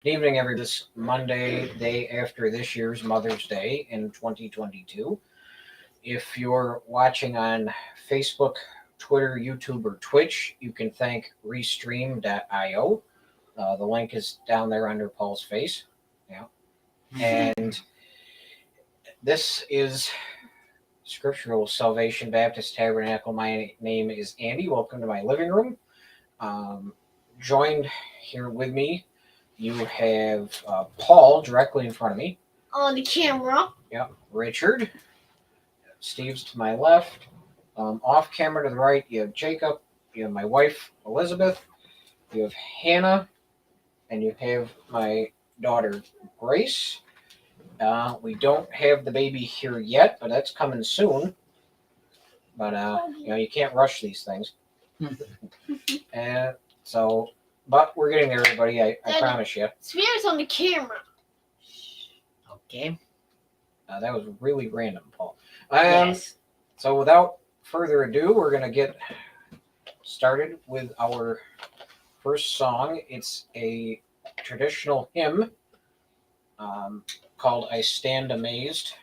Good evening, everybody. This Monday, day after this year's Mother's Day in 2022. If you're watching on Facebook, Twitter, YouTube, or Twitch, you can thank Restream.io. The link is down there under Paul's face. Yeah. And this is Scriptural Salvation Baptist Tabernacle. My name is Andy. Welcome to my living room. Joined here with me, you have Paul directly in front of me. On the camera. Yep. Richard. Steve's to my left. Off camera to the right, you have Jacob. You have my wife, Elizabeth. You have Hannah. And you have my daughter, Grace. We don't have the baby here yet, but that's coming soon. But, you can't rush these things. But we're getting there, everybody. I promise you. Spirit's on the camera. Okay. That was really random, Paul. Yes. So without further ado, we're going to get started with our first song. It's a traditional hymn called I Stand Amazed.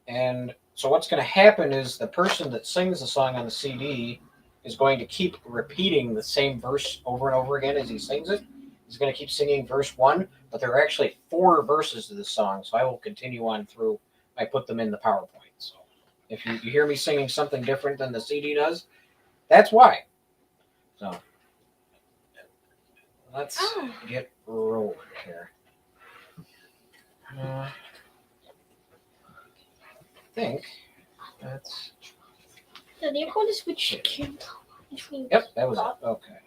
And so what's going to happen is the person that sings the song on the CD is going to keep repeating the same verse over and over again as he sings it. He's going to keep singing verse 1, but there are actually 4 verses to the song, so I will continue on through. I put them in the PowerPoint. So if you hear me singing something different than the CD does, that's why. So let's get rolling here. I think that's... Then you're going to switch camera between. Yep, that was it. Okay.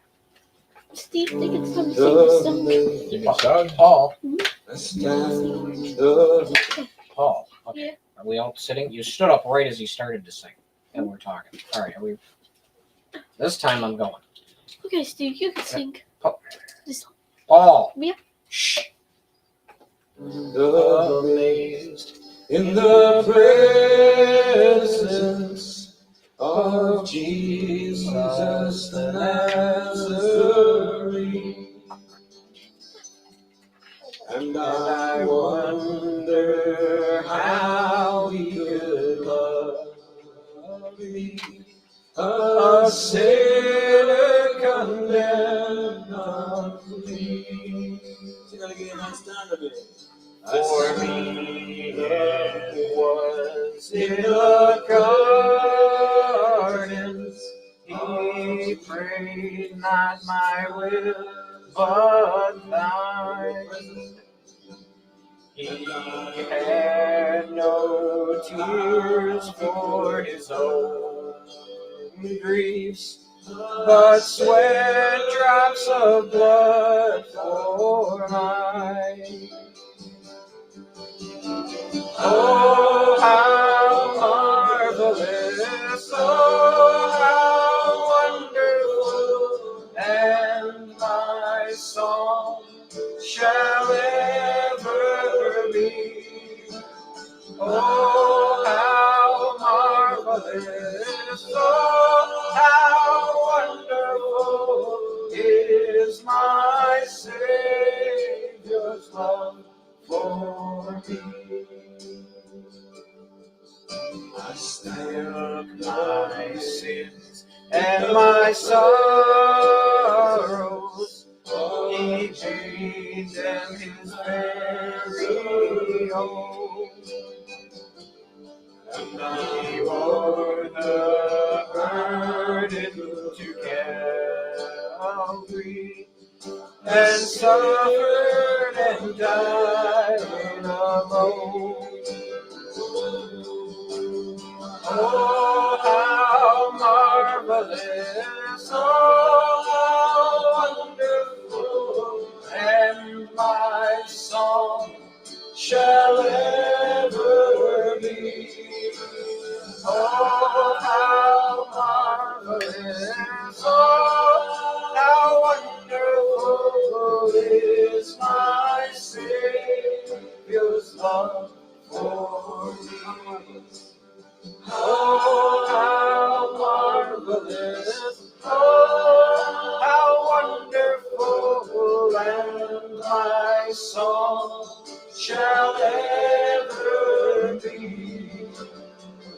Steve, think it's time to sing the song. Paul. Mm-hmm. Paul. Okay. Yeah. Are we all sitting? You stood up right as he started to sing, and we're talking. All right. Are we? This time I'm going. Okay, Steve, you can sing this song. Paul. Yeah. Shh. Amazed in the presence of Jesus the Nazarene, and I wonder how he could love me, a sinner condemned unbelief. Sing that again, I stand of it. For me it was in the garden, he prayed, not my will, but thine. He had no tears for his own griefs, but sweat drops of blood for mine. Oh, how marvelous, oh, how wonderful, and my song shall ever be. Oh, how marvelous, oh, how wonderful is my Savior's love for me. I took my sins and my sorrows, he paid them his very own, and he bore the burden to Calvary, and suffered and died alone. Oh, how marvelous, oh, how wonderful, and my song shall ever be. Oh, how marvelous, oh, how wonderful is my Savior's love for me. Oh, how marvelous, oh, my song shall ever be.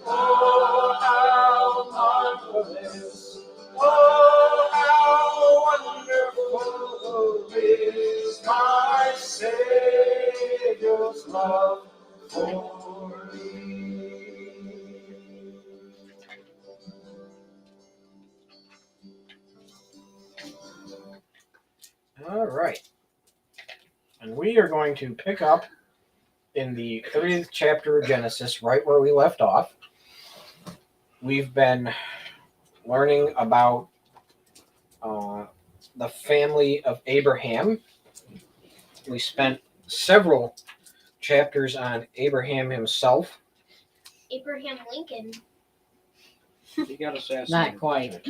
Oh, how marvelous, oh, how wonderful is my Savior's love for me. All right. And we are going to pick up in the 30th chapter of Genesis, right where we left off. We've been learning about the family of Abraham. We spent several chapters on Abraham himself. Abraham Lincoln. He got assassinated. Not quite.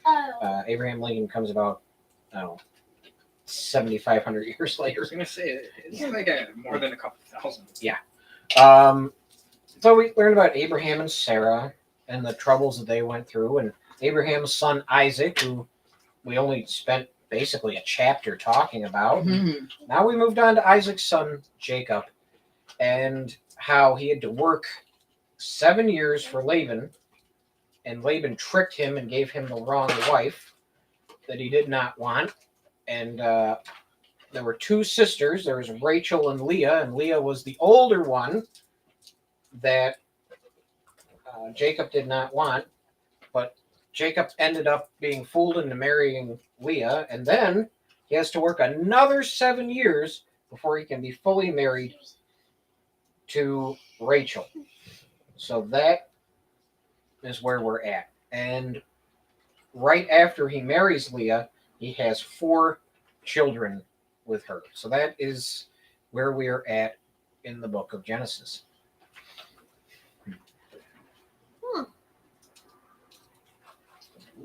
Oh. Abraham Lincoln comes about, 7,500 years I later. was gonna say it's like more than a couple thousand. So we learned about Abraham and Sarah and the troubles that they went through, and Abraham's son Isaac, who we only spent basically a chapter talking about. Mhm. Now we moved on to Isaac's son Jacob, and how he had to work 7 years for Laban, and Laban tricked him and gave him the wrong wife that he did not want. And there were two sisters. There was Rachel and Leah was the older one that Jacob did not want, but Jacob ended up being fooled into marrying Leah, and then he has to work another 7 years before he can be fully married to Rachel. So that is where we're at. And right after he marries Leah, he has 4 children with her. So that is where we are at in the book of Genesis. I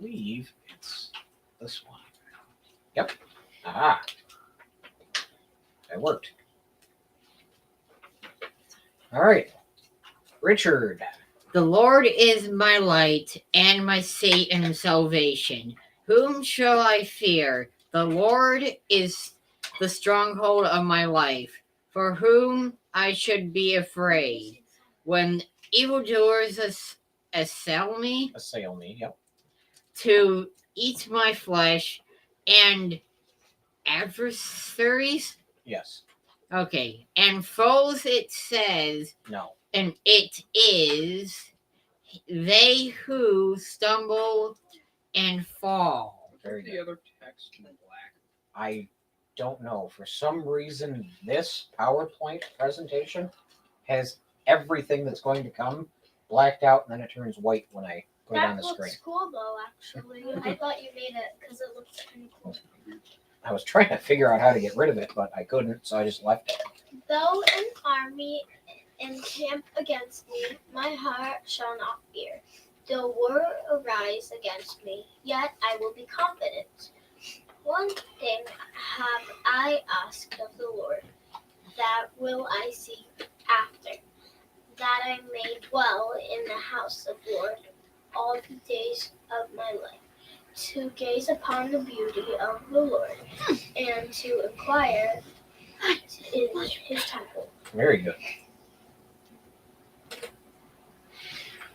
believe it's this one. Yep. Ah. That worked. All right. Richard. The Lord is my light and my Satan and salvation. Whom shall I fear? The Lord is the stronghold of my life. For whom I should be afraid? When evildoers assail me Yep. to eat my flesh and adversaries. Yes. Okay. And foes, it says, No. and it is they who stumble and fall. Very The good. other text in black. I don't know. For some reason, this PowerPoint presentation has everything that's going to come blacked out, and then it turns white when I put it on That the screen. looks cool though, actually. I thought you made it because it looks kind of cool. I was trying to figure out how to get rid of it, but I couldn't, so I just left it. Though an army encamp against me, my heart shall not fear. Though war arise against me, yet I will be confident. One thing have I asked of the Lord, that will I seek after, that I may dwell in the house of the Lord all the days of my life, to gaze upon the beauty of the Lord, and to inquire in his temple. Very good.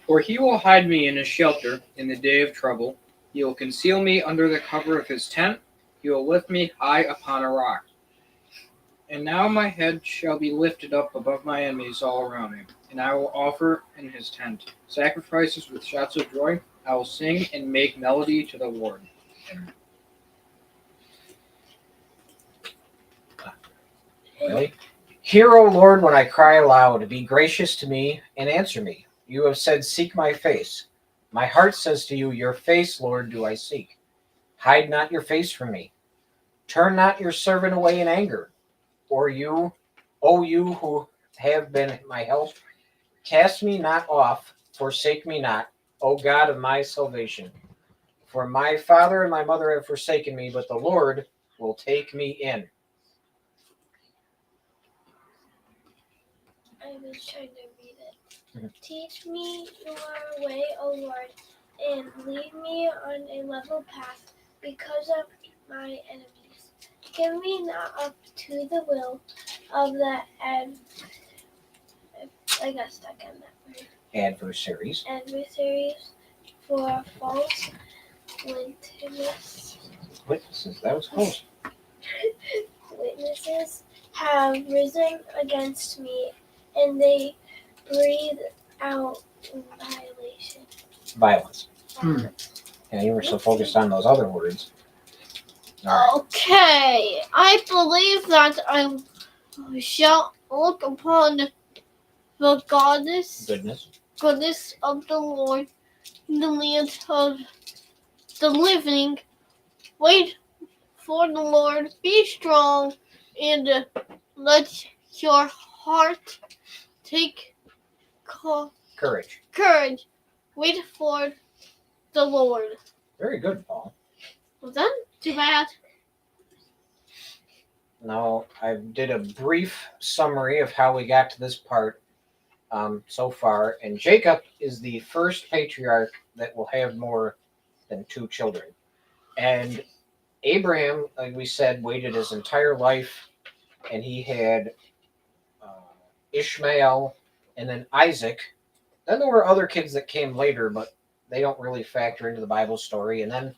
For he will hide me in his shelter in the day of trouble. He will conceal me under the cover of his tent. He will lift me high upon a rock. And now my head shall be lifted up above my enemies all around me, and I will offer in his tent sacrifices with shouts of joy. I will sing and make melody to the Lord. Really? Hear, O Lord, when I cry aloud. Be gracious to me and answer me. You have said, seek my face. My heart says to you, your face, Lord, do I seek. Hide not your face from me. Turn not your servant away in anger. Or you, O you who have been my help, cast me not off, forsake me not, O God of my salvation. For my father and my mother have forsaken me, but the Lord will take me in. I was trying to read it. Mhm. Teach me your way, O Lord, and lead me on a level path because of my enemies. Give me not up to the will of the I got stuck on that word. Adversaries. Adversaries, for false Witnesses. That was close. witnesses have risen against me, and they breathe out Violence. Hmm. Yeah, you were so focused on those other words. All right. Okay, I believe that I shall look upon the goodness of the Lord in the land of the living. Wait for the Lord, be strong, and let your heart take Courage. courage. Wait for the Lord. Very good, Paul. Was that too bad? Now, I did a brief summary of how we got to this part so far, and Jacob is the first patriarch that will have more than 2 children. And Abraham, like we said, waited his entire life, and he had Ishmael and then Isaac. Then there were other kids that came later, but they don't really factor into the Bible story. And then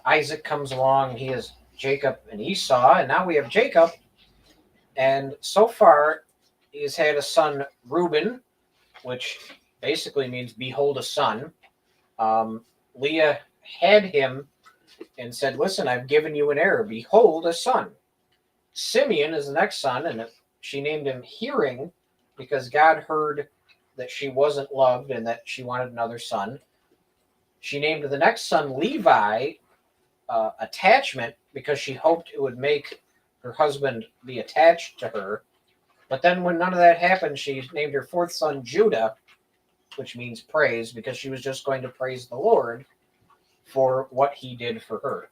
Isaac comes along, he has Jacob and Esau, and now we have Jacob. And so far, he has had a son, Reuben, which basically means behold a son. Leah had him and said, listen, I've given you an heir. Behold a son. Simeon is the next son, and she named him Hearing because God heard that she wasn't loved and that she wanted another son. She named the next son Levi, Attachment, because she hoped it would make her husband be attached to her. But then when none of that happened, she named her 4th son Judah, which means praise, because she was just going to praise the Lord for what he did for her.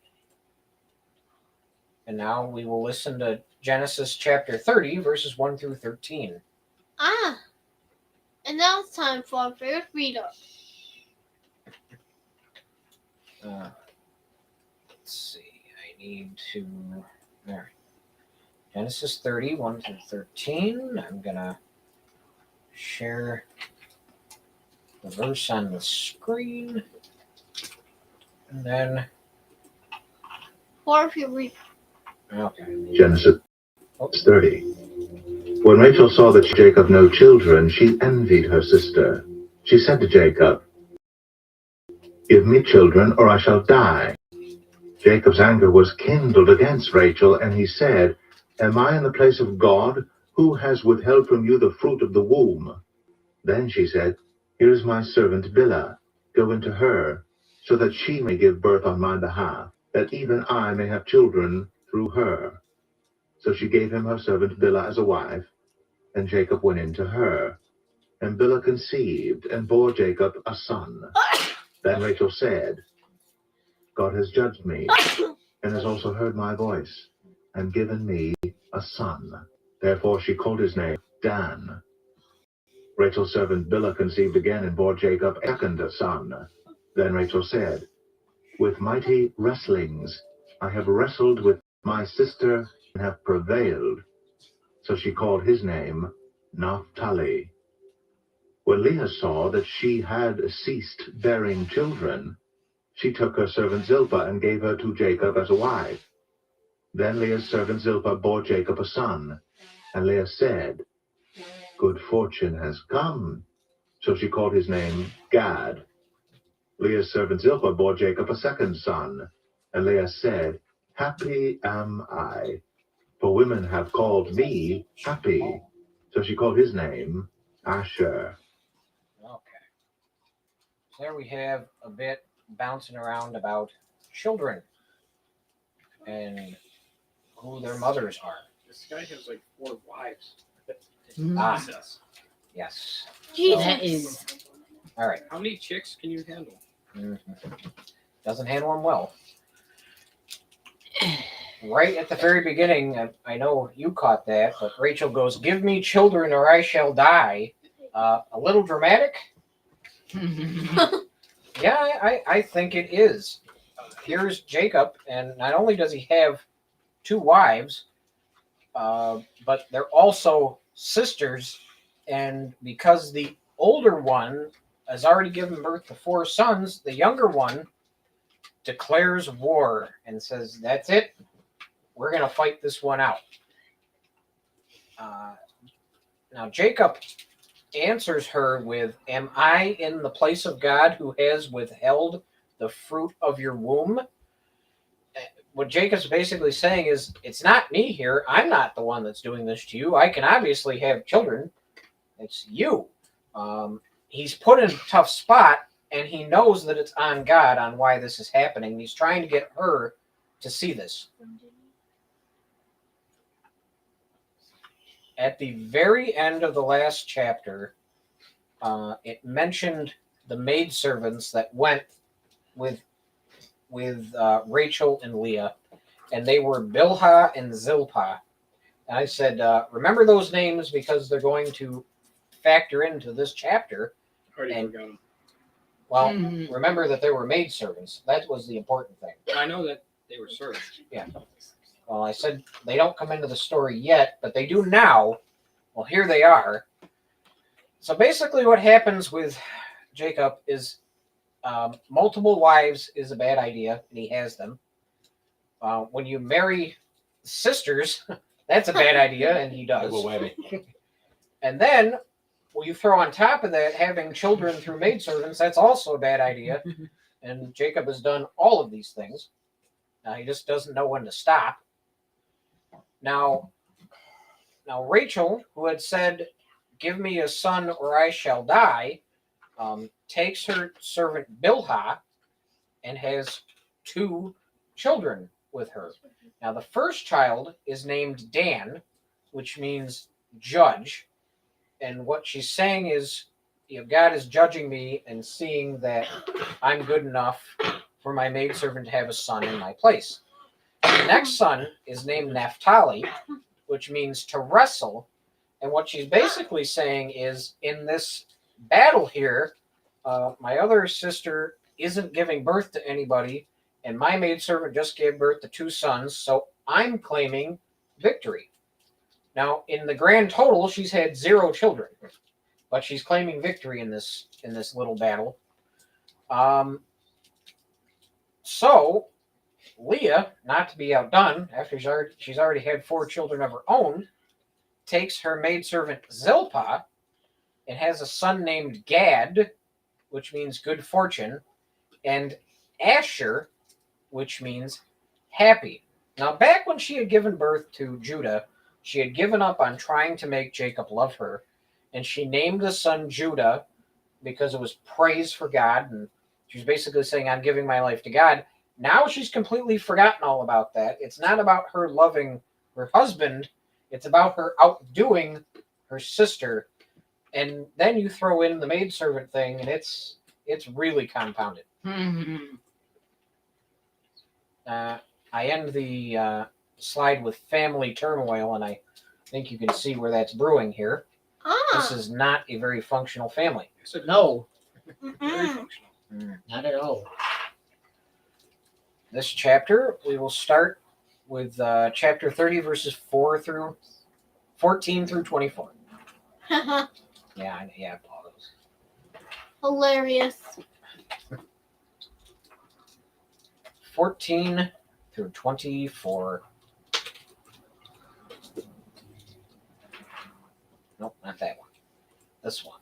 And now we will listen to Genesis chapter 30, verses 1 through 13. And now it's time for our favorite reader. Let's see. I need to... All right. Genesis 30, 1 through 13. I'm going to share the verse on the screen. And then... Or if you read. Okay. Genesis 30. When Rachel saw that Jacob no children, she envied her sister. She said to Jacob, give me children, or I shall die. Jacob's anger was kindled against Rachel, and he said, am I in the place of God, who has withheld from you the fruit of the womb? Then she said, here is my servant Bilhah. Go into her, so that she may give birth on my behalf, that even I may have children through her. So she gave him her servant Bilhah as a wife, and Jacob went in to her. And Bilhah conceived and bore Jacob a son. Then Rachel said, God has judged me, and has also heard my voice, and given me a son. Therefore she called his name Dan. Rachel's servant Bilhah conceived again and bore Jacob a second son. Then Rachel said, with mighty wrestlings I have wrestled with my sister and have prevailed. So she called his name Naphtali. When Leah saw that she had ceased bearing children, she took her servant Zilpah and gave her to Jacob as a wife. Then Leah's servant Zilpah bore Jacob a son, and Leah said, good fortune has come. So she called his name Gad. Leah's servant Zilpah bore Jacob a second son, and Leah said, happy am I, for women have called me happy. So she called his name Asher. Okay. So there we have a bit bouncing around about children and who their mothers are. This guy has like 4 wives. Ah. Jesus. Yes. Jesus. That is All right. How many chicks can you handle? Doesn't handle them well. Right at the very beginning, I know you caught that, but Rachel goes, give me children or I shall die. A little dramatic? Yeah, I think it is. Here's Jacob, and not only does he have 2 wives, but they're also sisters. And because the older one has already given birth to 4 sons, the younger one declares war and says, "That's it. We're going to fight this one out." Now, Jacob answers her with, "Am I in the place of God who has withheld the fruit of your womb?" What Jacob's basically saying is, it's not me here. I'm not the one that's doing this to you. I can obviously have children. It's you. He's put in a tough spot, and he knows that it's on God on why this is happening. He's trying to get her to see this. At the very end of the last chapter, it mentioned the maidservants that went with Rachel and Leah, and they were Bilhah and Zilpah. And I said, remember those names because they're going to factor into this chapter. Already And- forgot them. Well, Mhm. remember that they were maidservants. That was the important thing. I know that they were served. Well, I said they don't come into the story yet, but they do now. Well, here they are. So basically what happens with Jacob is multiple wives is a bad idea, and he has them. When you marry sisters, that's a bad idea, and he does. And then, when you throw on top of that having children through maidservants, that's also a bad idea. And Jacob has done all of these things. He just doesn't know when to stop. Now Rachel, who had said, "Give me a son or I shall die," takes her servant Bilhah and has 2 children with her. Now, the first child is named Dan, which means judge. And what she's saying is, God is judging me and seeing that I'm good enough for my maidservant to have a son in my place. The next son is named Naphtali, which means to wrestle. And what she's basically saying is, in this battle here, my other sister isn't giving birth to anybody, and my maidservant just gave birth to 2 sons, so I'm claiming victory. Now, in the grand total, she's had 0 children, but she's claiming victory in this little battle. So Leah, not to be outdone, after she's already had 4 children of her own, takes her maidservant Zilpah and has a son named Gad, which means good fortune, and Asher, which means happy. Now, back when she had given birth to Judah, she had given up on trying to make Jacob love her, and she named the son Judah because it was praise for God, and she was basically saying, "I'm giving my life to God." Now she's completely forgotten all about that. It's not about her loving her husband. It's about her outdoing her sister. And then you throw in the maidservant thing, and it's really compounded. Mhm. I end the slide with family turmoil, and I think you can see where that's brewing here. This is not a very functional family. Yes, it No, is. Very functional. not at all. This chapter, we will start with chapter 30, verses 14 through 24. Yeah, all those. Hilarious. 14 through 24. Nope, not that one. This one.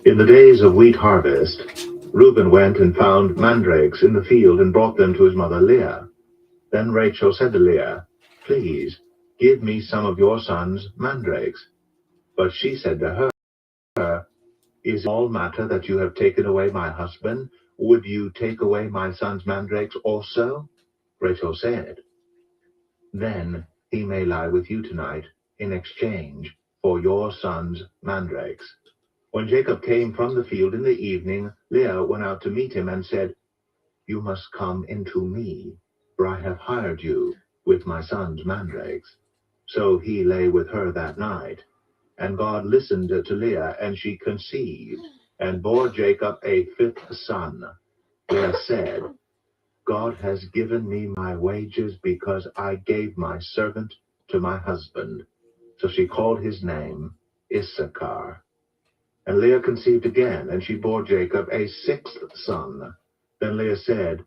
In the days of wheat harvest, Reuben went and found mandrakes in the field and brought them to his mother Leah. Then Rachel said to Leah, "Please, give me some of your son's mandrakes." But she said to her, "Is it all matter that you have taken away my husband? Would you take away my son's mandrakes also?" Rachel said, "Then he may lie with you tonight in exchange for your son's mandrakes." When Jacob came from the field in the evening, Leah went out to meet him and said, "You must come into me, for I have hired you with my son's mandrakes." So he lay with her that night. And God listened to Leah, and she conceived and bore Jacob a 5th son. Leah said, God has given me my wages because I gave my servant to my husband. So she called his name Issachar. And Leah conceived again, and she bore Jacob a sixth son. Then Leah said,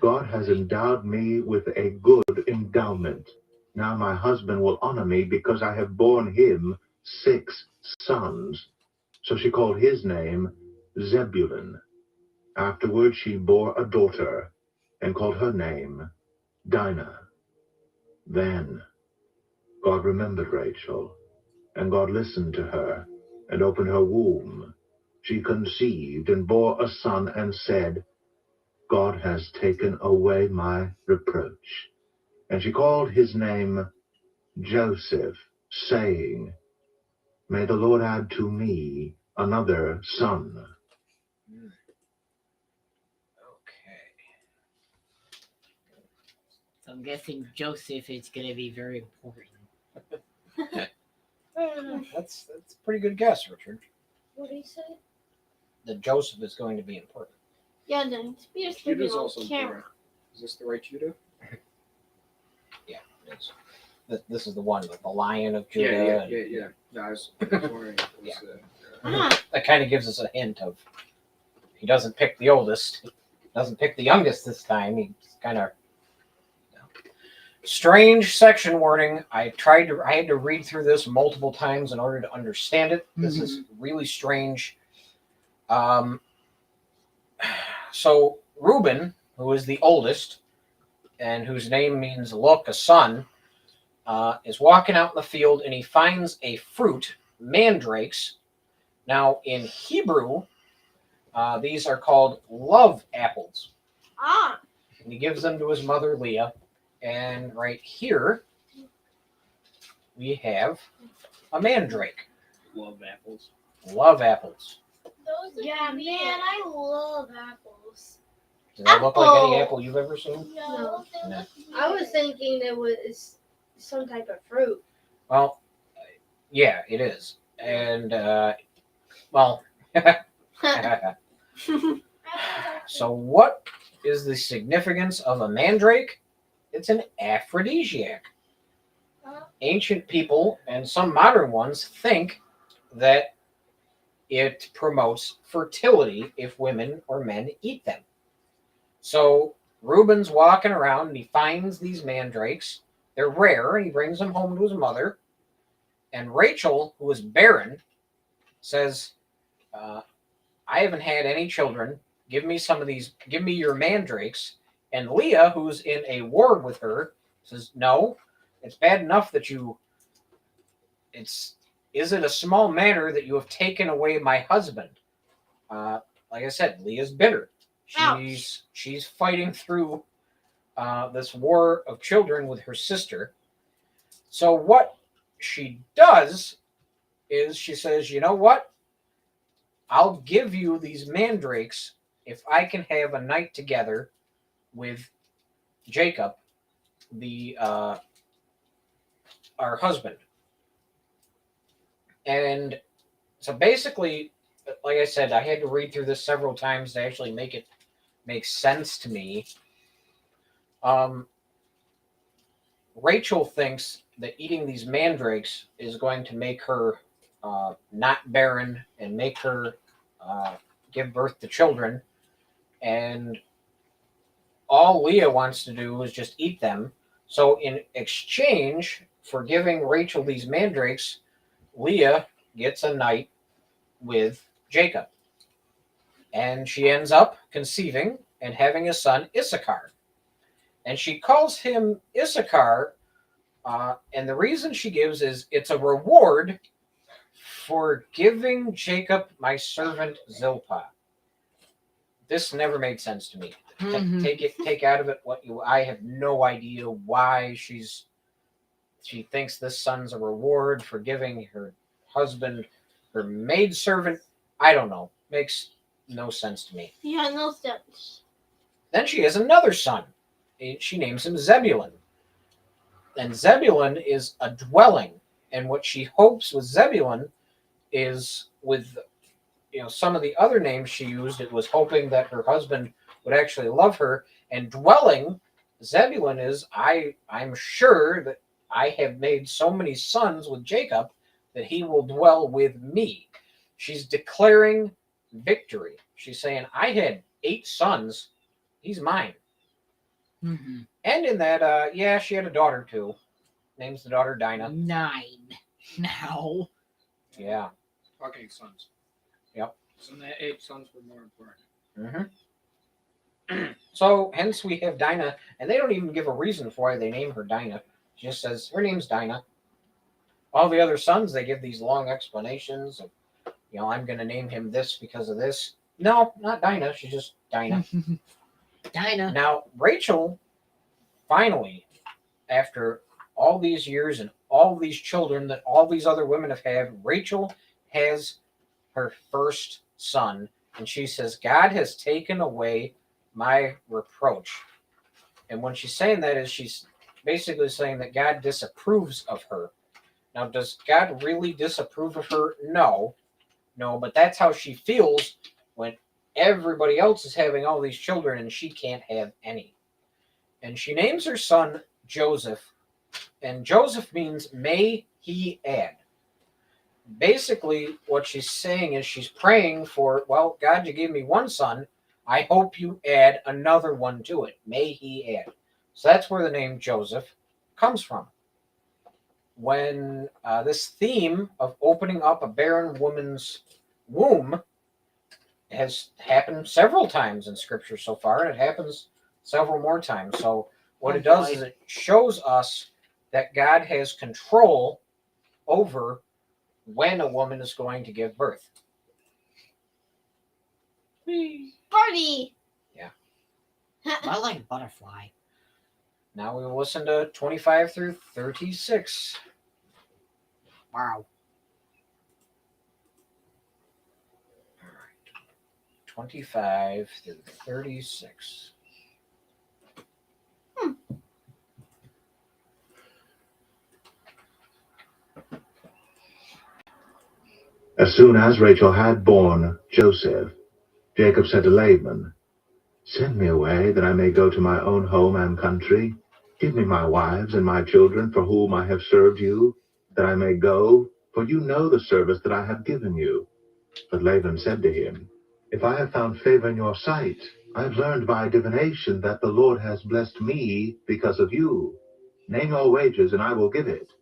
God has endowed me with a good endowment. Now my husband will honor me because I have borne him 6 sons. So she called his name Zebulun. Afterward she bore a daughter and called her name Dinah. Then God remembered Rachel, and God listened to her and opened her womb. She conceived and bore a son and said, God has taken away my reproach. And she called his name Joseph, saying, May the Lord add to me another son. Okay. So I'm guessing Joseph is going to be very important. That's a pretty good guess, Richard. What do you say? That Joseph is going to be important. Yeah, then Spears Judah's on also camera. important. Is this the right Judah? Yeah, it is. This is the one with the Lion of Judah. Yeah. No, I was wondering if it was, Ah, That kind of gives us a hint of he doesn't pick the oldest, he doesn't pick the youngest this time. He's kind of strange section warning. I had to read through this multiple times in order to understand it. This is really strange. So Reuben, who is the oldest and whose name means look, a son, is walking out in the field and he finds a fruit, mandrakes. Now in Hebrew, these are called love apples. And he gives them to his mother Leah. And right here, we have a mandrake. love apples. Love apples. yeah, man, I love apples. Does that look like any Apple. apple you've ever seen? No, No. I was thinking it was some type of fruit. Well, yeah, it is. And, well, so what is the significance of a mandrake? It's an aphrodisiac. Ancient people and some modern ones think that it promotes fertility if women or men eat them. So Reuben's walking around and he finds these mandrakes. They're rare and he brings them home to his mother. And Rachel, who is barren, says, I haven't had any children. Give me some of these. Give me your mandrakes. And Leah, who's in a war with her, says, no, it's bad enough that is it a small matter that you have taken away my husband? Like I said, Leah's bitter. She's fighting through this war of children with her sister. So what she does is she says, you know what? I'll give you these mandrakes if I can have a night together with Jacob, our husband. And so basically, like I said, I had to read through this several times to actually make it make sense to me. Rachel thinks that eating these mandrakes is going to make her not barren and make her give birth to children. And all Leah wants to do is just eat them. So in exchange for giving Rachel these mandrakes, Leah gets a night with Jacob. And she ends up conceiving and having a son, Issachar. And she calls him Issachar, and the reason she gives is it's a reward for giving Jacob my servant Zilpah. This never made sense to me. Take out of it I have no idea why she thinks this son's a reward for giving her husband her maidservant. I don't know. Makes no sense to me. Yeah, no sense. Then she has another son. She names him Zebulun. And Zebulun is a dwelling. And what she hopes with Zebulun is with some of the other names she used, it was hoping that her husband would actually love her. And dwelling, Zebulun is, I'm sure that I have made so many sons with Jacob that he will dwell with me. She's declaring victory. She's saying, I had 8 sons. He's mine. Mm-hmm. And in that, yeah, she had a daughter too. Names the daughter Dinah. 9. Now. Yeah. Fucking sons. Yep. So the 8 sons were more important. So, hence we have Dinah, and they don't even give a reason for why they name her Dinah. She just says, her name's Dinah. All the other sons, they give these long explanations of, I'm going to name him this because of this. No, not Dinah. She's just Dinah. Dinah. Now, Rachel, finally, after all these years and all these children that all these other women have had, Rachel has her first son. And she says, God has taken away my reproach. And when she's saying that is she's basically saying that God disapproves of her. Now, does God really disapprove of her? No, but that's how she feels when everybody else is having all these children and she can't have any. And she names her son Joseph, and Joseph means may he add. Basically, what she's saying is she's praying for, well, God, you gave me one son. I hope you add another one to it. May he add. So that's where the name Joseph comes from. When this theme of opening up a barren woman's womb has happened several times in Scripture so far, and it happens several more times. So what it does is it shows us that God has control over when a woman is going to give birth. Party! Yeah. I like butterfly. Now we will listen to 25 through 36. Wow. All right. 25 through 36. As soon as Rachel had borne Joseph, Jacob said to Laban, Send me away, that I may go to my own home and country. Give me my wives and my children, for whom I have served you, that I may go, for you know the service that I have given you. But Laban said to him, If I have found favor in your sight, I have learned by divination that the Lord has blessed me because of you. Name your wages, and I will give it.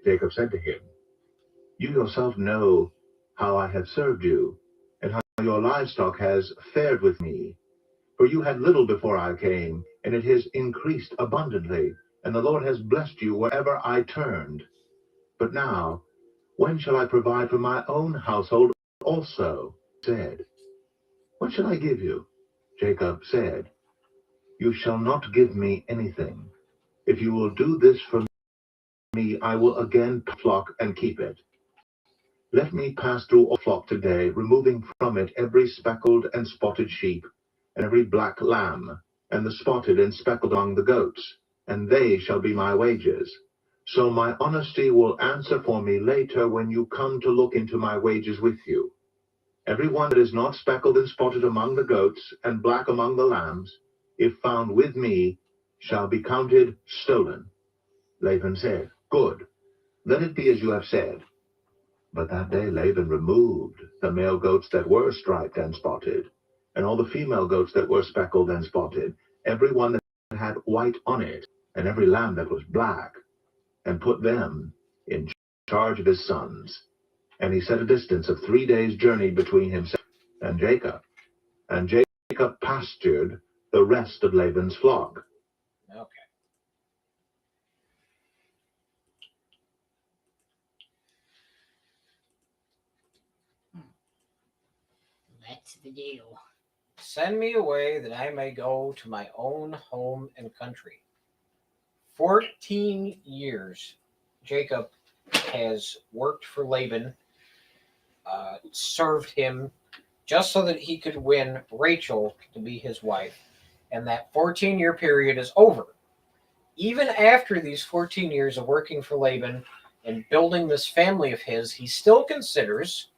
Jacob said to him, You yourself know how I have served you, and how your livestock has fared with me. For you had little before I came, and it has increased abundantly, and the Lord has blessed you wherever I turned. But now, when shall I provide for my own household also? Said, What shall I give you? Jacob said, You shall not give me anything. If you will do this for me, I will again flock and keep it. Let me pass through a flock today, removing from it every speckled and spotted sheep, and every black lamb, and the spotted and speckled among the goats, and they shall be my wages. So my honesty will answer for me later when you come to look into my wages with you. Every one that is not speckled and spotted among the goats, and black among the lambs, if found with me, shall be counted stolen. Laban said, Good, let it be as you have said. But that day Laban removed the male goats that were striped and spotted, and all the female goats that were speckled and spotted, every one that had white on it, and every lamb that was black, and put them in charge of his sons. And he set a distance of 3 days' journey between himself and Jacob. And Jacob pastured the rest of Laban's flock. Okay. That's the deal. Send me away that I may go to my own home and country. 14 years Jacob has worked for Laban, served him just so that he could win Rachel to be his wife. And that 14-year period is over. Even after these 14 years of working for Laban and building this family of his, he still considers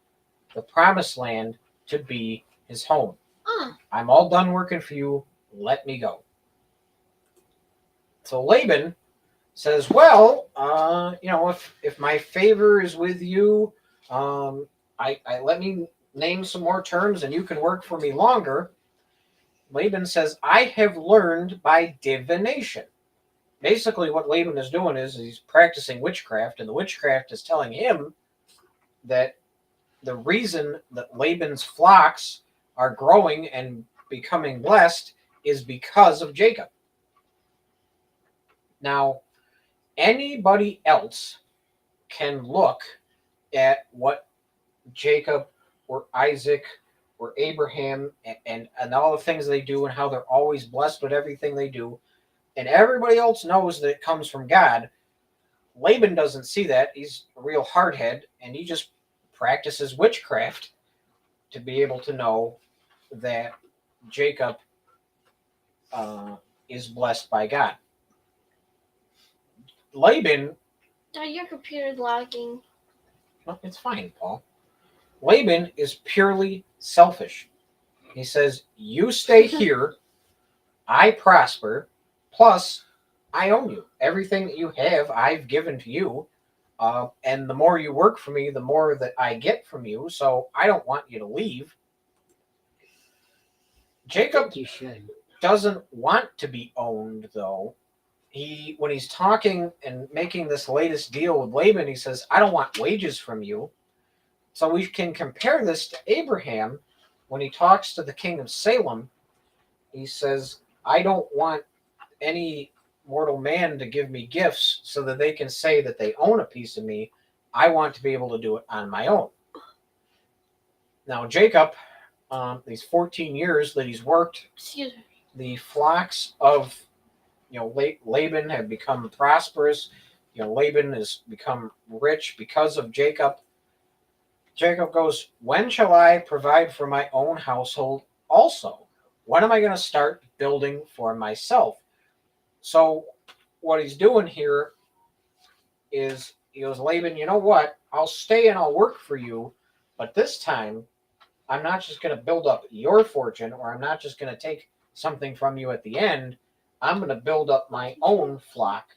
the promised land to be his home. I'm all done working for you. Let me go. So Laban says, well, if my favor is with you, I let me name some more terms and you can work for me longer. Laban says, I have learned by divination. Basically, what Laban is doing is he's practicing witchcraft, and the witchcraft is telling him that the reason that Laban's flocks are growing and becoming blessed is because of Jacob. Now, anybody else can look at what Jacob or Isaac or Abraham and all the things they do and how they're always blessed with everything they do. And everybody else knows that it comes from God. Laban doesn't see that. He's a real hardhead, and he just practices witchcraft to be able to know that Jacob is blessed by God. Laban, Dad, your computer's lagging. well, it's fine, Paul. Laban is purely selfish. He says, you stay here, I prosper, plus I own you. Everything that you have, I've given to you. And the more you work for me, the more that I get from you. So I don't want you to leave. Jacob You should. doesn't want to be owned, though. When he's talking and making this latest deal with Laban, he says, I don't want wages from you. So we can compare this to Abraham when he talks to the king of Salem. He says, I don't want any mortal man to give me gifts so that they can say that they own a piece of me. I want to be able to do it on my own. Now, Jacob, these 14 years that he's worked, Excuse me. the flocks of Laban have become prosperous. Laban has become rich because of Jacob. Jacob goes, when shall I provide for my own household also? When am I going to start building for myself? So what he's doing here is he goes, Laban, you know what? I'll stay and I'll work for you. But this time, I'm not just going to build up your fortune, or I'm not just going to take something from you at the end. I'm going to build up my own flock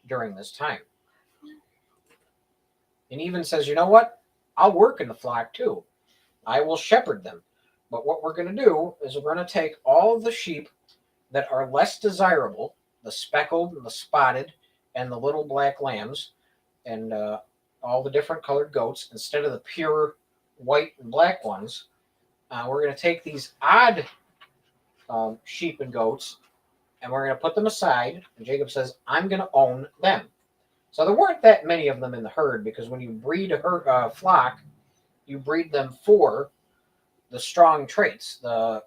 during this time. And he even says, you know what? I'll work in the flock too. I will shepherd them. But what we're going to do is we're going to take all the sheep that are less desirable, the speckled and the spotted and the little black lambs and all the different colored goats, instead of the pure white and black ones. We're going to take these odd sheep and goats, and we're going to put them aside. And Jacob says, I'm going to own them. So there weren't that many of them in the herd, because when you breed a flock, you breed them for the strong traits, the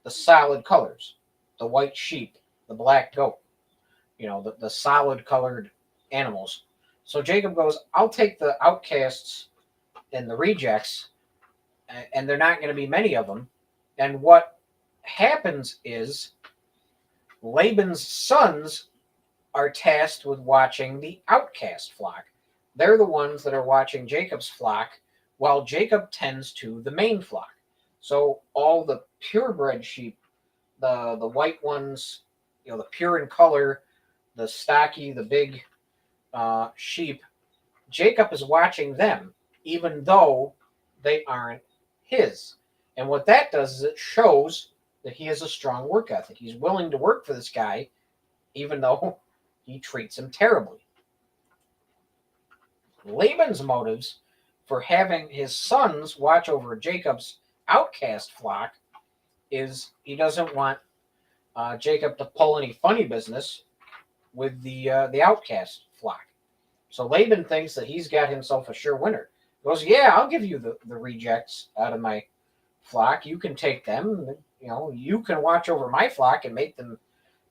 solid colors, the white sheep, the black goat, the solid colored animals. So Jacob goes, I'll take the outcasts and the rejects, and they're not going to be many of them. And what happens is Laban's sons are tasked with watching the outcast flock. They're the ones that are watching Jacob's flock while Jacob tends to the main flock. So all the purebred sheep, the white ones, the pure in color, the stocky, the big sheep, Jacob is watching them, even though they aren't his. And what that does is it shows that he has a strong work ethic. He's willing to work for this guy, even though he treats him terribly. Laban's motives for having his sons watch over Jacob's outcast flock is he doesn't want Jacob to pull any funny business with the outcast flock. So Laban thinks that he's got himself a sure winner. He goes, yeah, I'll give you the rejects out of my flock. You can take them. You can watch over my flock and make them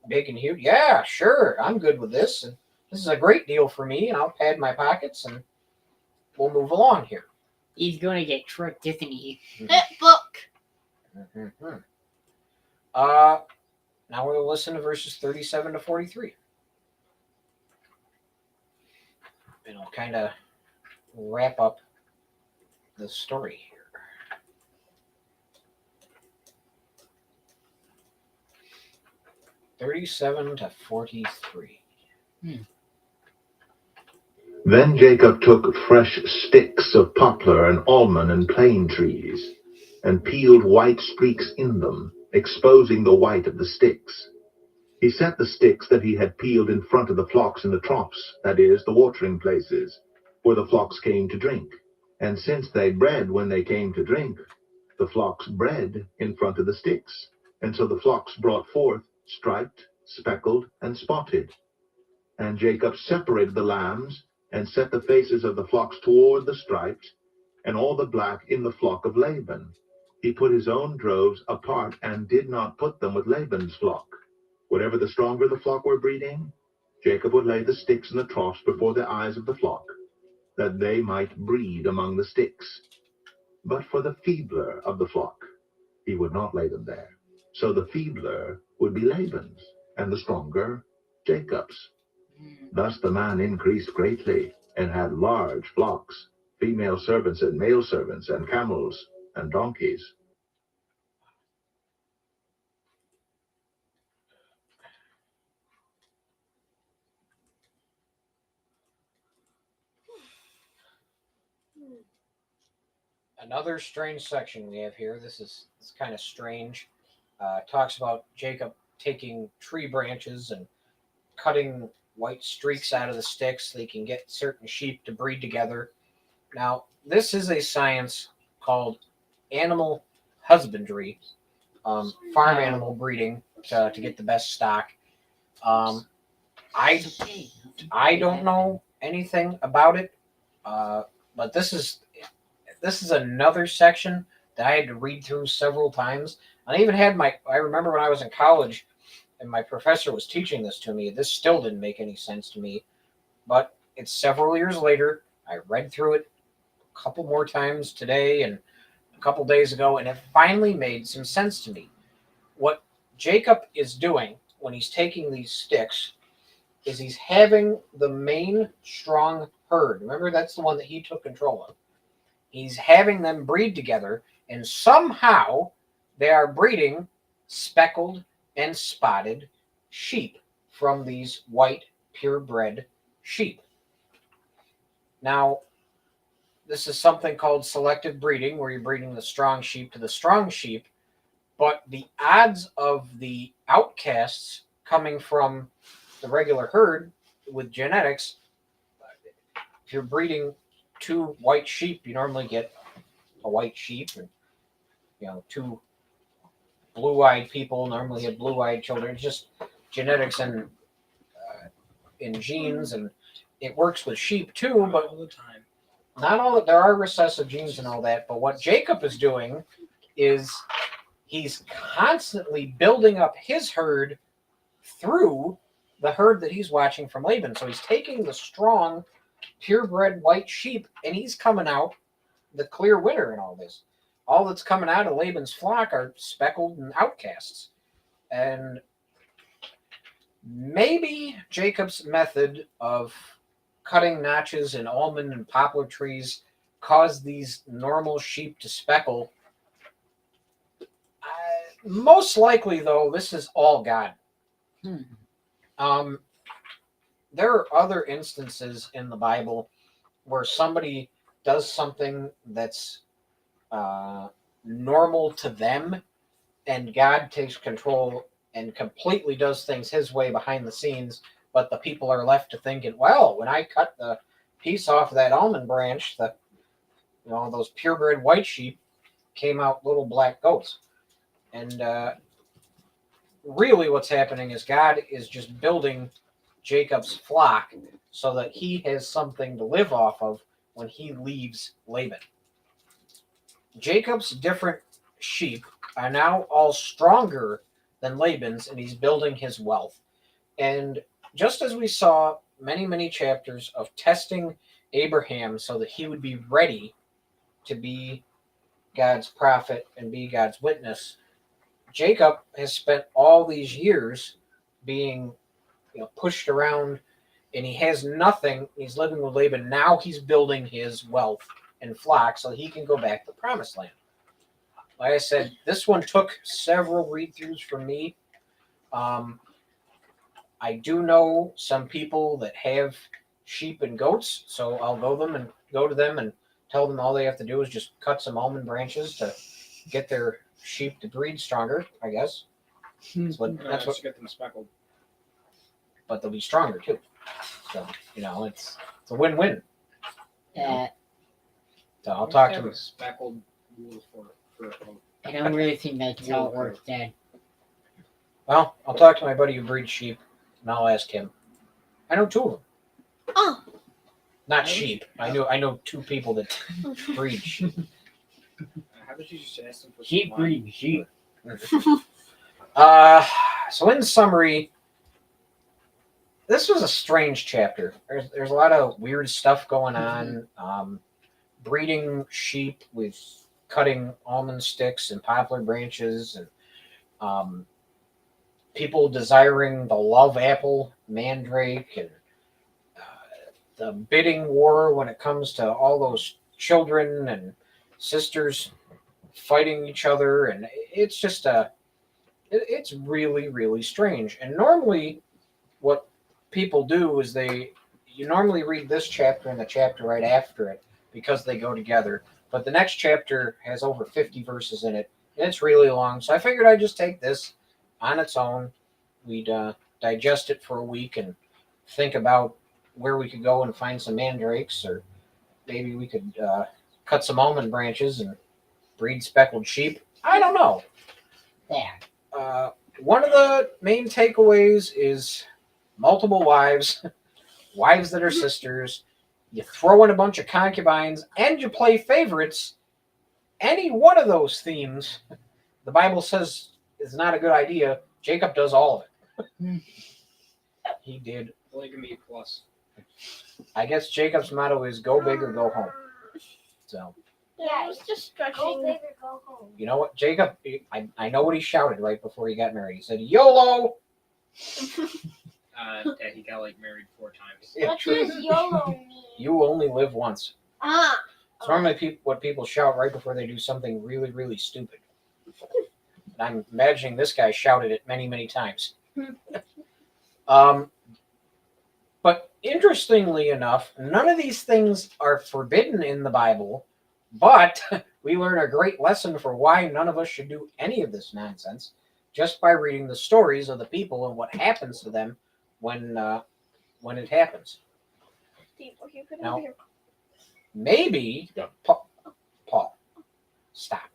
big and huge. Yeah, sure. I'm good with this. And this is a great deal for me. And I'll pad my pockets and we'll move along here. He's going to get tricked, isn't he? Hit book. Mm-hmm. Now we'll listen to verses 37 to 43. And I'll kind of wrap up the story here. 37 to 43. Then Jacob took fresh sticks of poplar and almond and plane trees, and peeled white streaks in them, exposing the white of the sticks. He set the sticks that he had peeled in front of the flocks in the troughs, that is, the watering places, where the flocks came to drink. And since they bred when they came to drink, the flocks bred in front of the sticks. And so the flocks brought forth, striped, speckled, and spotted. And Jacob separated the lambs, and set the faces of the flocks toward the striped, and all the black in the flock of Laban. He put his own droves apart, and did not put them with Laban's flock. Whatever the stronger the flock were breeding, Jacob would lay the sticks in the troughs before the eyes of the flock, that they might breed among the sticks. But for the feebler of the flock, he would not lay them there. So the feebler would be Laban's, and the stronger Jacob's. Thus the man increased greatly, and had large flocks, female servants and male servants, and camels and donkeys. Another strange section we have here. This is kind of strange. Talks about Jacob taking tree branches and cutting white streaks out of the sticks so they can get certain sheep to breed together. Now, this is a science called animal husbandry, farm animal breeding to get the best stock. I don't know anything about it, but this is another section that I had to read through several times. I even had I remember when I was in college and my professor was teaching this to me, this still didn't make any sense to me. But it's several years later. I read through it a couple more times today and a couple days ago, and it finally made some sense to me. What Jacob is doing when he's taking these sticks is he's having the main strong herd. Remember, that's the one that he took control of. He's having them breed together, and somehow they are breeding speckled and spotted sheep from these white purebred sheep. Now, this is something called selective breeding, where you're breeding the strong sheep to the strong sheep, but the odds of the outcasts coming from the regular herd with genetics, if you're breeding two white sheep, you normally get a white sheep, and two blue-eyed people normally have blue-eyed children. It's just genetics and in genes, and it works with sheep too, but all the time. Not all. There are recessive genes and all that, but what Jacob is doing is he's constantly building up his herd through the herd that he's watching from Laban. So he's taking the strong, purebred white sheep, and he's coming out the clear winner in all this. All that's coming out of Laban's flock are speckled and outcasts. And maybe Jacob's method of cutting notches in almond and poplar trees caused these normal sheep to speckle. Most likely, though, this is all God. There are other instances in the Bible where somebody does something that's normal to them, and God takes control and completely does things his way behind the scenes, but the people are left to thinking, well, when I cut the piece off of that almond branch, those purebred white sheep came out little black goats. And really what's happening is God is just building Jacob's flock so that he has something to live off of when he leaves Laban. Jacob's different sheep are now all stronger than Laban's, and he's building his wealth. And just as we saw many, many chapters of testing Abraham so that he would be ready to be God's prophet and be God's witness, Jacob has spent all these years being pushed around, and he has nothing. He's living with Laban. Now he's building his wealth and flock so he can go back to the promised land. Like I said, this one took several read-throughs for me. I do know some people that have sheep and goats, so I'll go to them and tell them all they have to do is just cut some almond branches to get their sheep to breed stronger, I guess. That's what, That's what get them speckled. but they'll be stronger too. So, it's a win-win. Yeah. So I'll talk to Have them. a speckled wool for a coat. I don't really think that's how it works, Dad. Well, I'll talk to my buddy who breeds sheep, and I'll ask him. I know 2 of them. Oh, Not sheep. I know 2 people that breed sheep. How about you just ask them for Sheep some wine? breed sheep. So in summary, this was a strange chapter. There's a lot of weird stuff going on. Breeding sheep with cutting almond sticks and poplar branches, and people desiring the love apple mandrake, and the bidding war when it comes to all those children and sisters fighting each other, and it's just it's really, really strange. And normally what people do is you normally read this chapter and the chapter right after it because they go together, but the next chapter has over 50 verses in it, and it's really long, so I figured I'd just take this on its own. We'd digest it for a week and think about where we could go and find some mandrakes, or maybe we could cut some almond branches and breed speckled sheep. I don't know. There. One of the main takeaways is multiple wives, wives that are sisters. You throw in a bunch of concubines, and you play favorites. Any one of those themes, the Bible says is not a good idea. Jacob does all of it. He did. Polygamy plus. I guess Jacob's motto is go big or go home. So, yeah, he's just stretching. Go big or go home. you know what, Jacob, I know what he shouted right before he got married. He said, YOLO! That he got married 4 times. Yeah, What true. does YOLO mean? You only live once. Ah. It's normally what people shout right before they do something really, really stupid. I'm imagining this guy shouted it many, many times. But interestingly enough, none of these things are forbidden in the Bible, but we learn a great lesson for why none of us should do any of this nonsense just by reading the stories of the people and what happens to them when it happens. Steve, what you put Now- over here? Maybe, Paul, stop.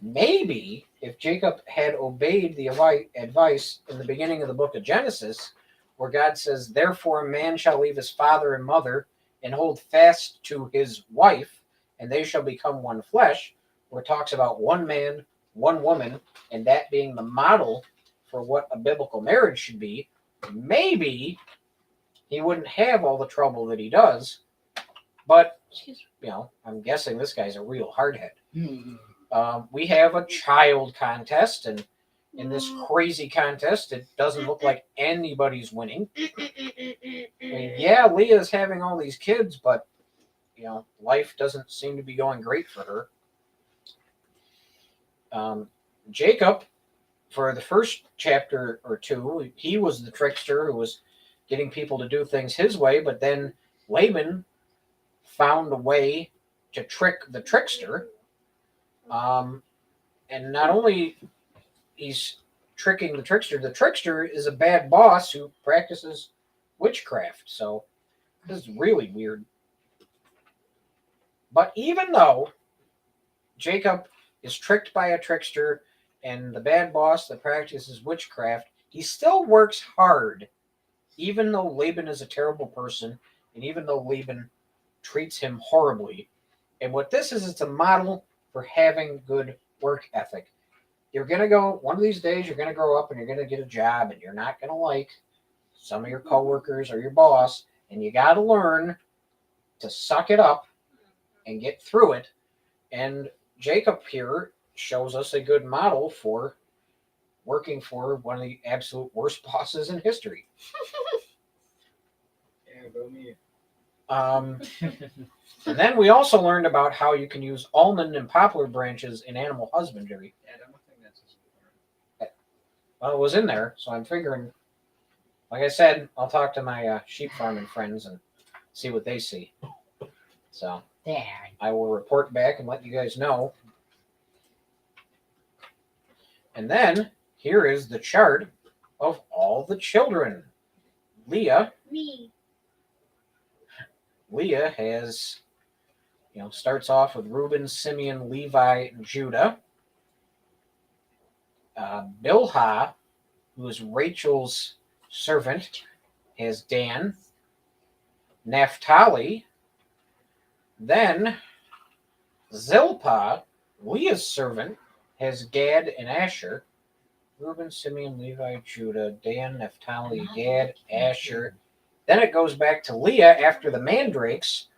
Maybe if Jacob had obeyed the advice in the beginning of the book of Genesis, where God says, therefore a man shall leave his father and mother and hold fast to his wife, and they shall become one flesh, where it talks about one man, one woman, and that being the model for what a biblical marriage should be, maybe he wouldn't have all the trouble that he does. But, I'm guessing this guy's a real hardhead. We have a child contest, and in this crazy contest, it doesn't look like anybody's winning. I mean, yeah, Leah's having all these kids, but, life doesn't seem to be going great for her. Jacob, for the first chapter or 2, he was the trickster who was getting people to do things his way, but then Laban found a way to trick the trickster. And not only he's tricking the trickster is a bad boss who practices witchcraft. So this is really weird. But even though Jacob is tricked by a trickster and the bad boss that practices witchcraft, he still works hard, even though Laban is a terrible person, and even though Laban treats him horribly. And what this is, it's a model for having good work ethic. You're going to go, one of these days, you're going to grow up and you're going to get a job, and you're not going to like some of your coworkers or your boss, and you got to learn to suck it up and get through it. And Jacob here shows us a good model for working for one of the absolute worst bosses in history. Yeah, go me. And then we also learned about how you can use almond and poplar branches in animal husbandry. Yeah, I don't think that's his word. Well, it was in there, so I'm figuring like I said, I'll talk to my sheep farming friends and see what they see. So Dad. I will report back and let you guys know. And then here is the chart of all the children. Leah Me. has, starts off with Reuben, Simeon, Levi, Judah. Bilhah, who is Rachel's servant, has Dan. Naphtali. Then Zilpah, Leah's servant, has Gad and Asher. Reuben, Simeon, Levi, Judah, Dan, Naphtali, Gad, Asher. Then it goes back to Leah after the mandrakes,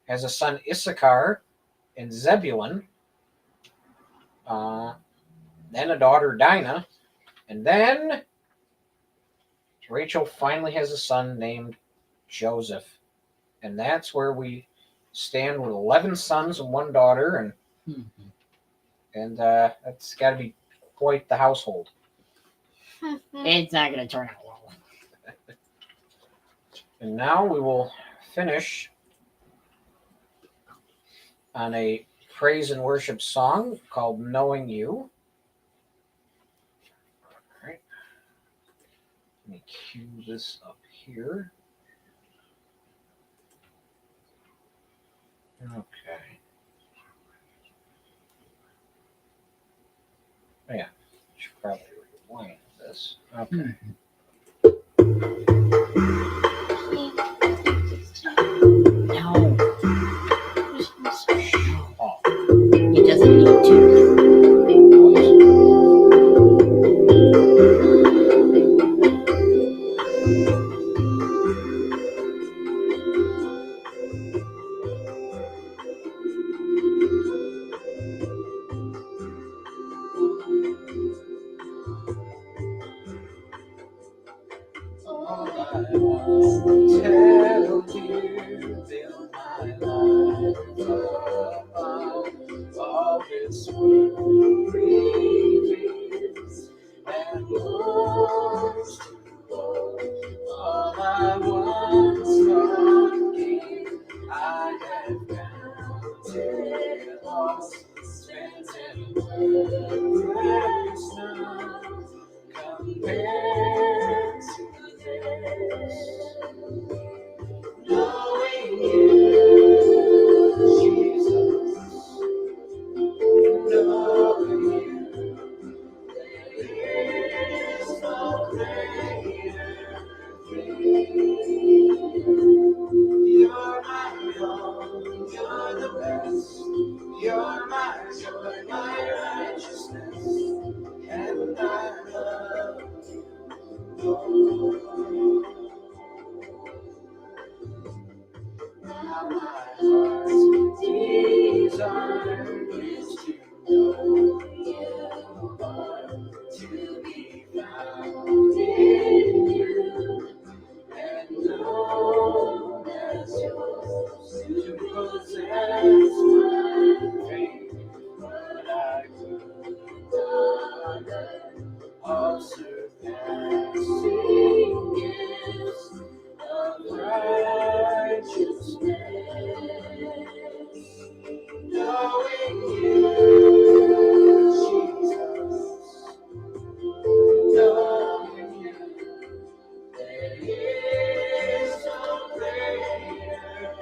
has a son Issachar and Zebulun. Then a daughter Dinah. And then Rachel finally has a son named Joseph. And that's where we stand with 11 sons and one daughter. And that's got to be quite the household. It's not going to turn out well. And now we will finish on a praise and worship song called Knowing You. All right. Let me cue this up here. Okay. Oh, yeah. Should probably rewind this. Okay. No, Oh. it doesn't need to. All I want to tell you, fill my life above all this world reveals, and most of all I once thought gained, I have counted lost, spent and worthless now, compared to this. Knowing you, Jesus, knowing you, there is no greater thing. You're my own, you're the best. You're my joy, my righteousness, and I love you. Now my heart's desire is to know you more, to be found in you, and known as yours, to possess my faith, what I could honor, all surpassing gifts of righteousness. Knowing you, Jesus, knowing you, there is no greater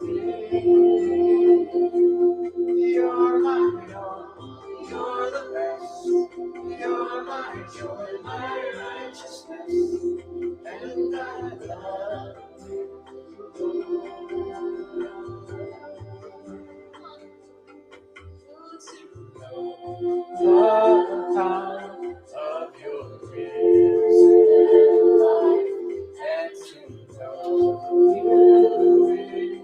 thing. You're my all, you're the best. You're my joy, my righteousness, and I love the power of your risen life, and to know you in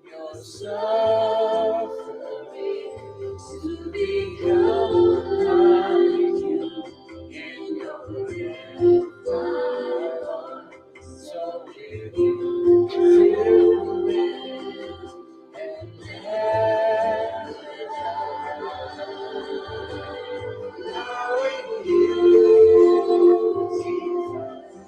your suffering, to become like you in your infinite love. So will you fill me and never knowing you, Jesus,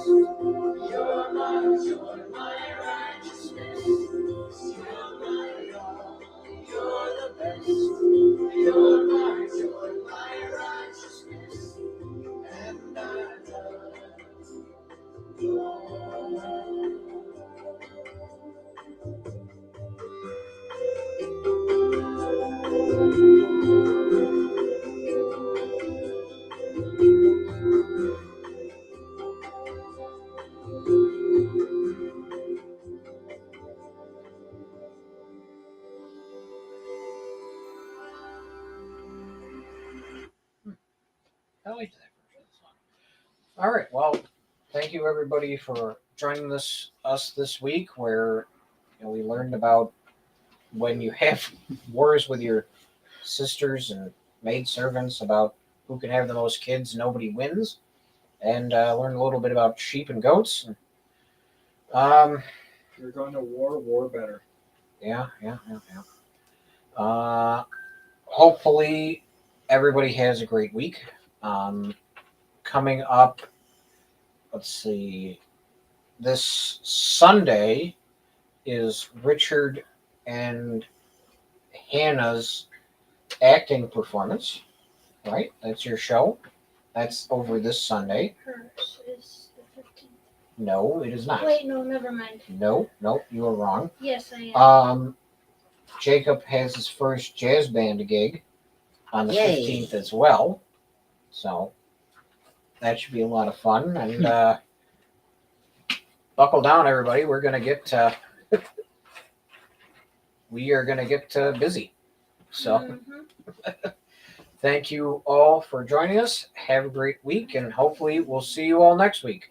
You're my joy, my righteousness. You're my all. You're the best. You're my joy, my righteousness. And I love you. I liked that version of the song. All right. Well, thank you everybody for joining us this week, where we learned about when you have wars with your sisters and maid servants about who can have the most kids. Nobody wins, and learned a little bit about sheep and goats. You're going to war better. Yeah. Hopefully, everybody has a great week. Coming up, let's see, this Sunday is Richard and Hannah's acting performance, right? That's your show. That's over this Sunday. Hers is the 15th. No, it is not. Wait, no, never mind. No, you are wrong. Yes, I am. Jacob has his first jazz band gig on the Yay. 15th as well. So that should be a lot of fun. And buckle down, everybody. We're gonna get we are gonna get busy. So Mhm. thank you all for joining us. Have a great week, and hopefully we'll see you all next week.